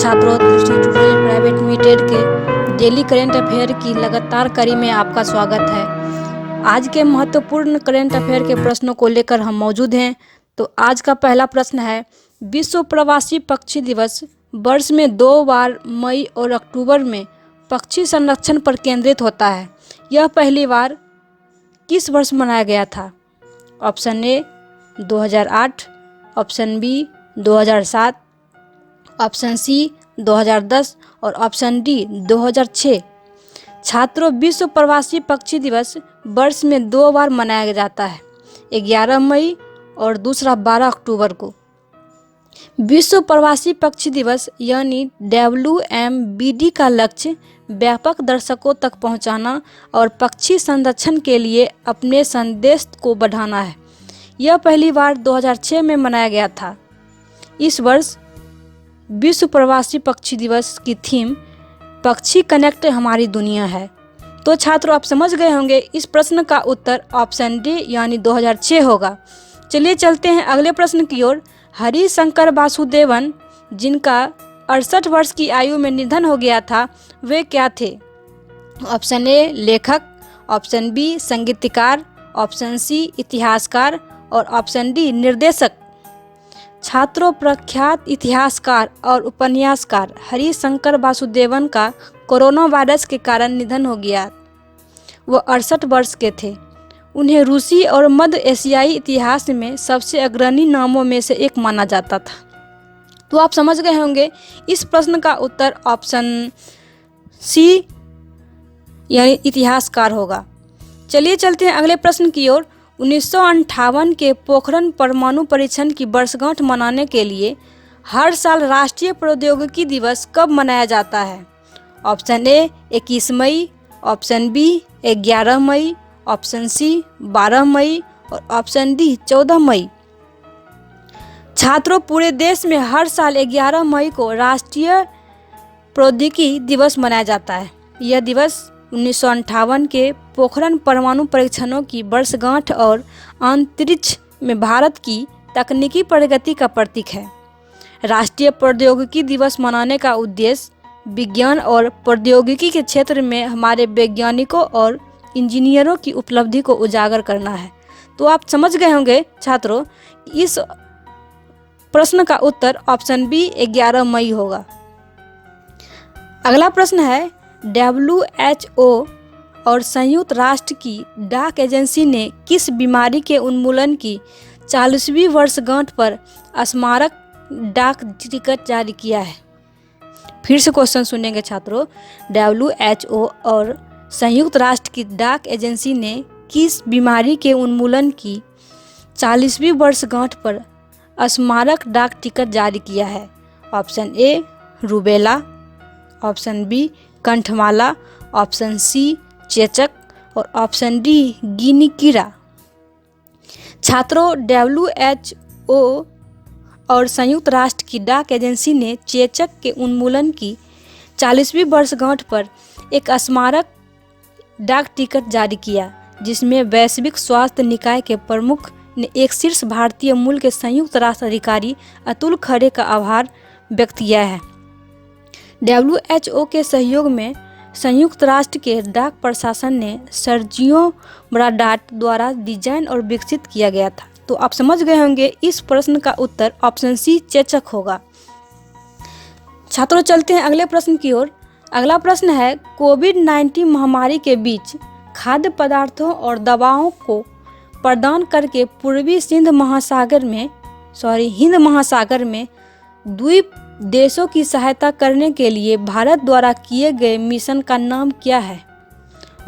छात्रों, दृष्टि tutorial private limited के डेली करेंट अफेयर की लगातार कड़ी में आपका स्वागत है। आज के महत्वपूर्ण करेंट अफेयर के प्रश्नों को लेकर हम मौजूद हैं। तो आज का पहला प्रश्न है, विश्व प्रवासी पक्षी दिवस वर्ष में 2 बार मई और अक्टूबर में पक्षी संरक्षण पर केंद्रित होता है। यह पहली बार किस वर्ष मनाया गया था? Option A 2008, option B 2007, option C 2010 और ऑप्शन डी 2006। छात्रों, विश्व प्रवासी पक्षी दिवस वर्ष में 2 बार मनाया जाता है, 11 मई और दूसरा 12 अक्टूबर को। विश्व प्रवासी पक्षी दिवस यानी WMBD का लक्ष्य व्यापक दर्शकों तक पहुंचाना और पक्षी संरक्षण के लिए अपने संदेश को बढ़ाना है। यह पहली बार 2006 में मनाया गया था। इस वर्ष विश्व प्रवासी पक्षी दिवस की थीम पक्षी कनेक्ट हमारी दुनिया है। तो छात्रों, आप समझ गए होंगे इस प्रश्न का उत्तर ऑप्शन डी यानी 2006 होगा। चलिए चलते हैं अगले प्रश्न की ओर। हरिशंकर वासुदेवन, जिनका 68 वर्ष की आयु में निधन हो गया था, वे क्या थे? ऑप्शन ए लेखक, ऑप्शन बी संगीतकार, ऑप्शन सी इतिहासकार और ऑप्शन डी निर्देशक। छात्रों, प्रख्यात इतिहासकार और उपन्यासकार हरिशंकर वासुदेवन का कोरोना वायरस के कारण निधन हो गया। वह 68 वर्ष के थे। उन्हें रूसी और मध्य एशियाई इतिहास में सबसे अग्रणी नामों में से एक माना जाता था। तो आप समझ गए होंगे इस प्रश्न का उत्तर ऑप्शन सी यानी इतिहासकार होगा। चलिए चलते हैं अगले प्रश्न की ओर। 1958 के पोखरण परमाणु परीक्षण की वर्षगांठ मनाने के लिए हर साल राष्ट्रीय प्रौद्योगिकी दिवस कब मनाया जाता है? ऑप्शन ए 21 मई, ऑप्शन बी 11 मई, ऑप्शन सी 12 मई और ऑप्शन डी 14 मई। छात्रों, पूरे देश में हर साल 11 मई को राष्ट्रीय प्रौद्योगिकी दिवस मनाया जाता है। यह दिवस 1958 के पोखरण परमाणु परीक्षणों की वर्षगांठ और अंतरिक्ष में भारत की तकनीकी प्रगति का प्रतीक है। राष्ट्रीय प्रौद्योगिकी दिवस मनाने का उद्देश्य विज्ञान और प्रौद्योगिकी के क्षेत्र में हमारे वैज्ञानिकों और इंजीनियरों की उपलब्धि को उजागर करना है। तो आप समझ गए होंगे छात्रों, इस प्रश्न का उत्तर ऑप्शन बी 11 मई होगा। अगला प्रश्न है, WHO और संयुक्त राष्ट्र की डाक एजेंसी ने किस बीमारी के उन्मूलन की 40वीं वर्षगांठ पर स्मारक डाक टिकट जारी किया है? फिर से क्वेश्चन सुनेंगे छात्रों। WHO और संयुक्त राष्ट्र की डाक एजेंसी ने किस बीमारी के उन्मूलन की 40वीं वर्षगांठ पर स्मारक डाक टिकट जारी किया है? Option A rubella, option B कंठमाला, ऑप्शन सी चेचक और ऑप्शन डी गिनी कीड़ा। छात्रों, WHO और संयुक्त राष्ट्र की डाक एजेंसी ने चेचक के उन्मूलन की 40वीं वर्षगांठ पर एक स्मारक डाक टिकट जारी किया, जिसमें वैश्विक स्वास्थ्य निकाय के प्रमुख ने एक शीर्ष भारतीय मूल के संयुक्त राष्ट्र अधिकारी अतुल खरे का आभार व्यक्त किया है। WHO के सहयोग में संयुक्त राष्ट्र के डाक प्रशासन ने सर्जियो ब्राडाट द्वारा डिजाइन और विकसित किया गया था। तो आप समझ गए होंगे इस प्रश्न का उत्तर ऑप्शन सी चेचक होगा। छात्रों, चलते हैं अगले प्रश्न की ओर। अगला प्रश्न है, कोविड-19 महामारी के बीच खाद्य पदार्थों और दवाओं को प्रदान करके पूर्वी हिंद महासागर में द्वीप देशों की सहायता करने के लिए भारत द्वारा किए गए मिशन का नाम क्या है?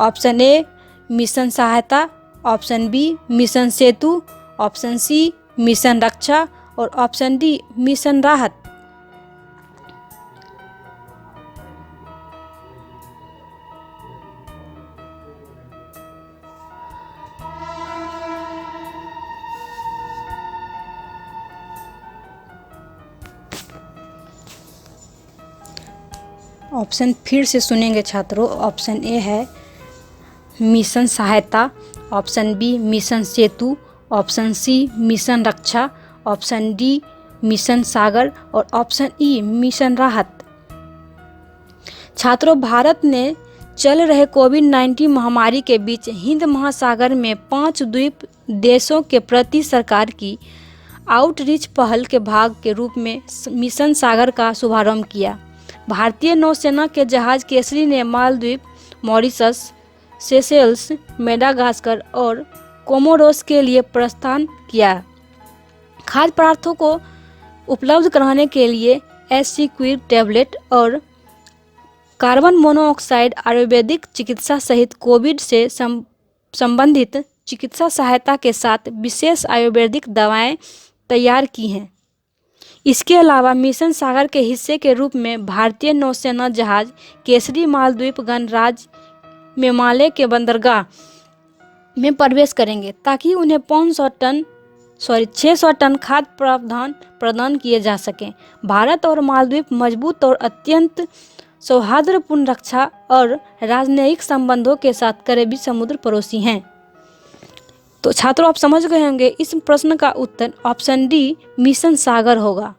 ऑप्शन ए मिशन सहायता, ऑप्शन बी मिशन सेतु, ऑप्शन सी मिशन रक्षा और ऑप्शन डी मिशन राहत। ऑप्शन फिर से सुनेंगे छात्रों। ऑप्शन ए है मिशन सहायता, ऑप्शन बी मिशन सेतु, ऑप्शन सी मिशन रक्षा, ऑप्शन डी मिशन सागर और ऑप्शन ई मिशन राहत। छात्रों, भारत ने चल रहे कोविड-19 महामारी के बीच हिंद महासागर में 5 द्वीप देशों के प्रति सरकार की आउटरीच पहल के भाग के रूप में मिशन सागर का शुभारंभ किया। भारतीय नौसेना के जहाज केसरी ने मालदीव, मॉरिशस, सेशेल्स, मेडागास्कर और कोमोरोस के लिए प्रस्थान किया। खाद्य पदार्थों को उपलब्ध कराने के लिए एसिक्विड टैबलेट और कार्बन मोनोऑक्साइड, आयुर्वेदिक चिकित्सा सहित कोविड से संबंधित चिकित्सा सहायता के साथ विशेष आयुर्वेदिक दवाएं तैयार की हैं। इसके अलावा मिशन सागर के हिस्से के रूप में भारतीय नौसेना जहाज केसरी मालदीव गणराज्य मेमाले के बंदरगाह में प्रवेश करेंगे ताकि उन्हें 600 टन खाद्य प्रदान किए जा सकें। भारत और मालदीव मजबूत और अत्यंत सौहार्दपूर्ण रक्षा और राजनयिक संबंधों के साथ करीबी समुद्र पड़ोसी हैं। तो छात्रों, आप समझ गए होंगे इस प्रश्न का उत्तर ऑप्शन डी मिशन सागर होगा।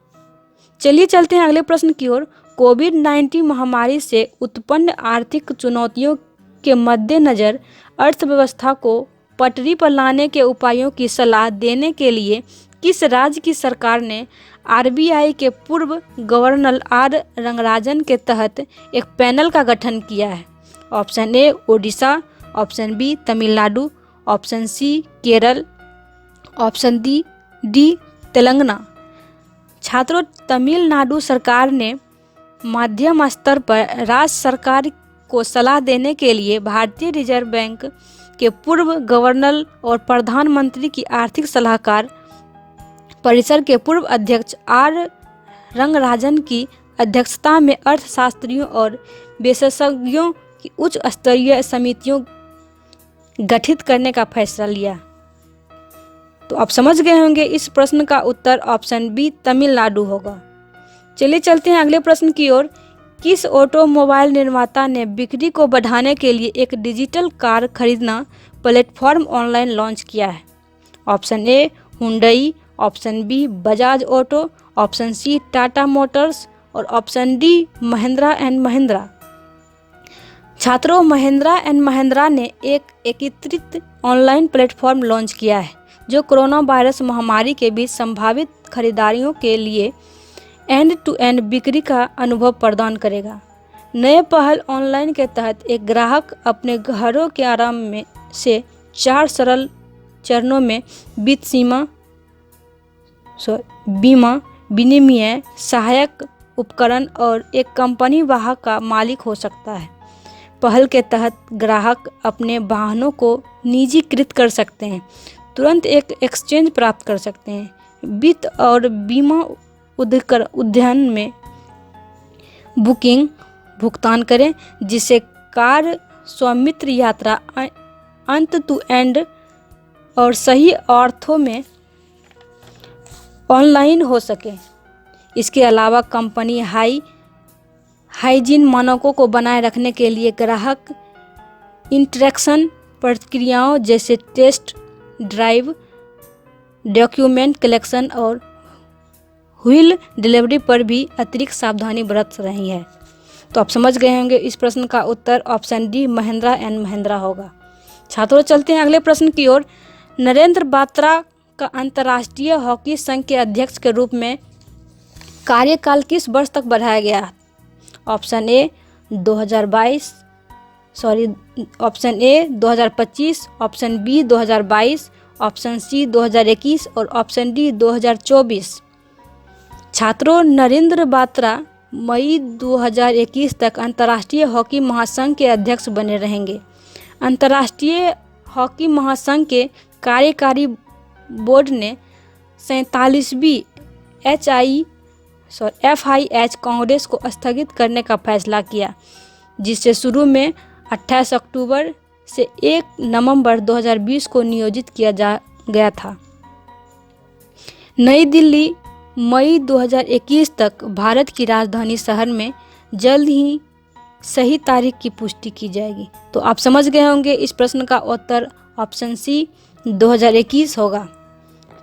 चलिए चलते हैं अगले प्रश्न की ओर। कोविड-19 महामारी से उत्पन्न आर्थिक चुनौतियों के मद्देनजर अर्थव्यवस्था को पटरी पर लाने के उपायों की सलाह देने के लिए किस राज्य की सरकार ने आरबीआई के पूर्व गवर्नर आर रंगराजन के तहत एक पैनल का गठन किया है? Option A Odisha, option B Tamil Nadu, option C Kerala, option D Telangana. छात्रों, तमिलनाडु सरकार ने मध्यम स्तर पर राज्य सरकार को सलाह देने के लिए भारतीय रिजर्व बैंक के पूर्व गवर्नर और प्रधानमंत्री की आर्थिक सलाहकार परिषद के पूर्व अध्यक्ष आर रंगराजन की अध्यक्षता में अर्थशास्त्रियों और विशेषज्ञों की उच्च स्तरीय समितियों गठित करने का फैसला लिया। तो आप समझ गए होंगे इस प्रश्न का उत्तर ऑप्शन बी तमिलनाडु होगा। चलिए चलते हैं अगले प्रश्न की ओर। किस ऑटोमोबाइल निर्माता ने बिक्री को बढ़ाने के लिए एक डिजिटल कार खरीदना प्लेटफॉर्म ऑनलाइन लॉन्च किया है? Option A Hyundai, option B Bajaj auto, option C Tata motors और option D Mahindra and Mahindra. छात्रों, महिंद्रा एंड महिंद्रा ने एक एकीकृत ऑनलाइन प्लेटफॉर्म लॉन्च किया है जो कोरोना वायरस महामारी के बीच संभावित खरीदारियों के लिए एंड टू एंड बिक्री का अनुभव प्रदान करेगा। नए पहल ऑनलाइन के तहत एक ग्राहक अपने घरों के आराम में से 4 सरल चरणों में बीमा, विनिमय, सहायक उपकरण और एक कंपनी वाहक का मालिक हो सकता है। पहल के तहत ग्राहक अपने वाहनों को निजीकृत कर सकते हैं, तुरंत एक एक्सचेंज प्राप्त कर सकते हैं, वित्त और बीमा उद्यान में भुगतान करें, जिससे कार स्वामित्व यात्रा अंत टू एंड और सही अर्थों में ऑनलाइन हो सके। इसके अलावा कंपनी हाइजीन मानकों को बनाए रखने के लिए ग्राहक इंटरेक्शन प्रक्रियाओं जैसे टेस्ट ड्राइव, डॉक्यूमेंट कलेक्शन और व्हील डिलीवरी पर भी अतिरिक्त सावधानी बरत रही है। तो आप समझ गए होंगे इस प्रश्न का उत्तर option D Mahindra and Mahindra होगा। छात्रों, चलते हैं अगले प्रश्न की ओर। नरेंद्र बात्रा का अंतर्राष्ट्रीय हॉकी संघ के अध्यक्ष के रूप में कार्यकाल किस वर्ष तक बढ़ाया गया? Option A 2025, option B 2022, option C 2021 और ऑप्शन डी 2024। छात्रों, नरेंद्र बात्रा मई 2021 तक अंतर्राष्ट्रीय हॉकी महासंघ के अध्यक्ष बने रहेंगे। अंतर्राष्ट्रीय हॉकी महासंघ के कार्यकारी बोर्ड ने 47वीं FIH कांग्रेस को स्थगित करने का फैसला किया, जिसे शुरू में 28 अक्टूबर से 1 नवंबर 2020 को नियोजित किया गया था। नई दिल्ली मई 2021 तक भारत की राजधानी शहर में जल्द ही सही तारीख की पुष्टि की जाएगी। तो आप समझ गए होंगे इस प्रश्न का उत्तर ऑप्शन सी 2021 होगा।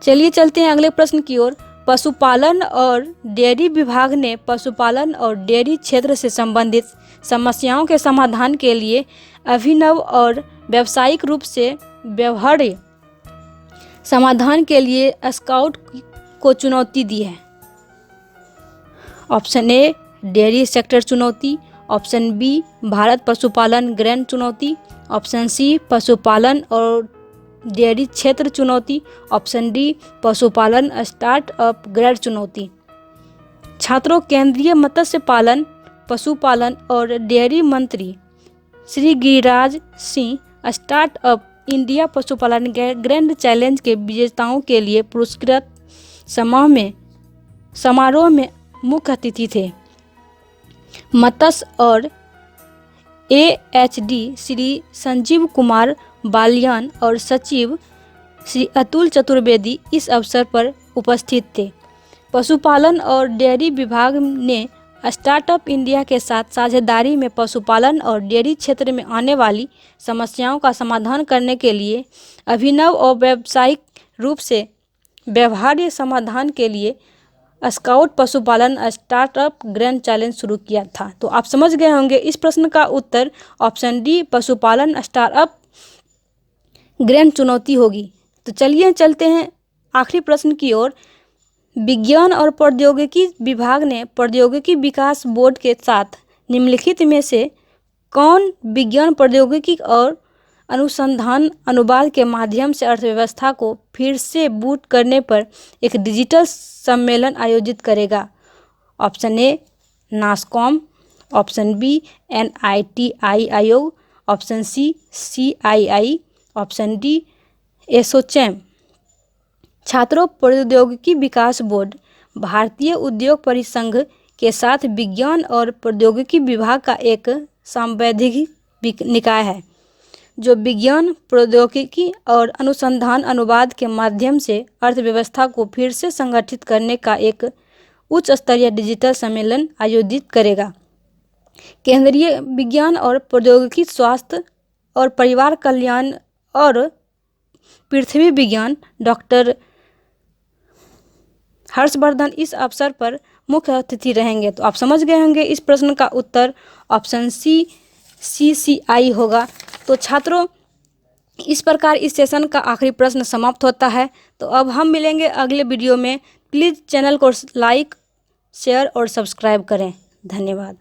चलिए चलते हैं अगले प्रश्न की ओर। पशुपालन और डेयरी विभाग ने पशुपालन और डेयरी क्षेत्र से संबंधित समस्याओं के समाधान के लिए अभिनव और व्यावसायिक रूप से व्यवहार्य समाधान के लिए स्काउट को चुनौती दी है। ऑप्शन ए डेयरी सेक्टर चुनौती, ऑप्शन बी भारत पशुपालन ग्रैंड चुनौती, ऑप्शन सी पशुपालन और डेयरी क्षेत्र चुनौती, ऑप्शन डी पशुपालन स्टार्टअप ग्रेड चुनौती। छात्रों, केंद्रीय मत्स्य पालन, पशुपालन और डेयरी मंत्री श्री गिरिराज सिंह स्टार्टअप इंडिया पशुपालन ग्रैंड चैलेंज के विजेताओं के लिए पुरस्कृत समारोह में मुख्य अतिथि थे। मत्स्य और AHD श्री संजीव कुमार बालियान और सचिव श्री अतुल चतुर्वेदी इस अवसर पर उपस्थित थे। पशुपालन और डेयरी विभाग ने स्टार्टअप इंडिया के साथ साझेदारी में पशुपालन और डेयरी क्षेत्र में आने वाली समस्याओं का समाधान करने के लिए अभिनव और व्यावसायिक रूप से व्यवहार्य समाधान के लिए स्काउट पशुपालन स्टार्टअप ग्रैंड चैलेंज शुरू किया था। तो आप समझ गए होंगे इस प्रश्न का उत्तर ऑप्शन डी पशुपालन स्टार्टअप ग्रैंड चुनौती होगी। तो चलिए चलते हैं आखिरी प्रश्न की ओर। विज्ञान और प्रौद्योगिकी विभाग ने प्रौद्योगिकी विकास बोर्ड के साथ निम्नलिखित में से कौन विज्ञान प्रौद्योगिकी और अनुसंधान अनुवाद के माध्यम से अर्थव्यवस्था को फिर से बूट करने पर एक डिजिटल सम्मेलन आयोजित करेगा? Option A NASSCOM, option B NITI Aayog, option C CII, option D ASSOCHAM. छात्रों, प्रौद्योगिकी विकास बोर्ड भारतीय उद्योग परिसंघ के साथ विज्ञान और प्रौद्योगिकी विभाग का एक सांविधिक निकाय है जो विज्ञान, प्रौद्योगिकी और अनुसंधान अनुवाद के माध्यम से अर्थव्यवस्था को फिर से संगठित करने का एक उच्च स्तरीय डिजिटल सम्मेलन आयोजित करेगा। केंद्रीय विज्ञान और प्रौद्योगिकी, स्वास्थ्य और परिवार कल्याण और पृथ्वी विज्ञान डॉक्टर हर्षवर्धन इस अवसर पर मुख्य अतिथि रहेंगे। तो आप समझ गए होंगे इस प्रश्न का उत्तर ऑप्शन सी CCI होगा। तो छात्रों, इस प्रकार इस सेशन का आखिरी प्रश्न समाप्त होता है। तो अब हम मिलेंगे अगले वीडियो में। प्लीज़ चैनल को लाइक, शेयर और सब्सक्राइब करें। धन्यवाद।